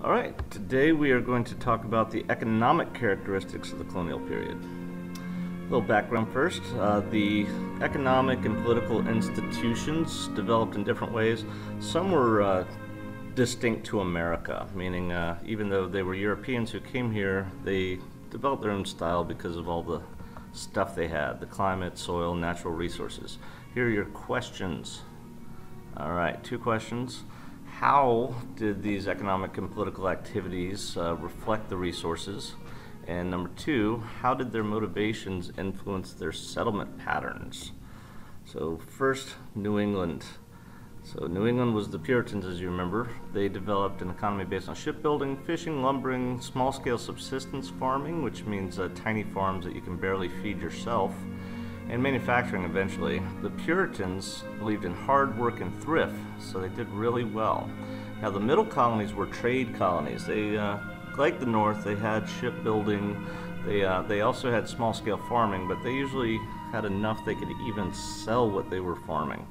All right, today we are going to talk about the economic characteristics of the colonial period. A little background first. The economic and political institutions developed in different ways. Some were distinct to America, meaning even though they were Europeans who came here, they developed their own style because of all the stuff they had, the climate, soil, natural resources. Here are your questions. All right, 2 questions. How did these economic and political activities reflect the resources? And number 2, how did their motivations influence their settlement patterns? So first, New England. So New England was the Puritans, as you remember. They developed an economy based on shipbuilding, fishing, lumbering, small-scale subsistence farming, which means tiny farms that you can barely feed yourself, and manufacturing eventually. The Puritans believed in hard work and thrift, so they did really well. Now the middle colonies were trade colonies. They, like the North, they had shipbuilding. They also had small-scale farming, but they usually had enough they could even sell what they were farming.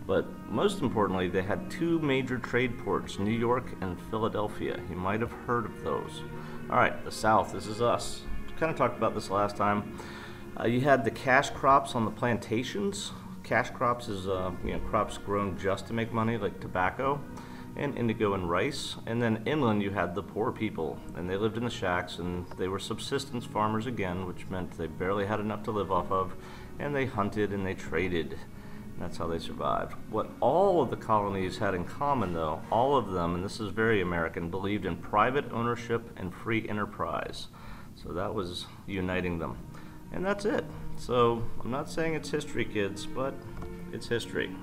But most importantly, they had 2 major trade ports, New York and Philadelphia. You might have heard of those. All right, the South, this is us. Kind of talked about this last time. You had the cash crops on the plantations. Cash crops is crops grown just to make money, like tobacco and indigo and rice. And then inland you had the poor people, and they lived in the shacks, and they were subsistence farmers again, which meant they barely had enough to live off of, and they hunted and they traded. And that's how they survived. What all of the colonies had in common, though, all of them, and this is very American, believed in private ownership and free enterprise. So that was uniting them. And that's it. So I'm not saying it's history, kids, but it's history.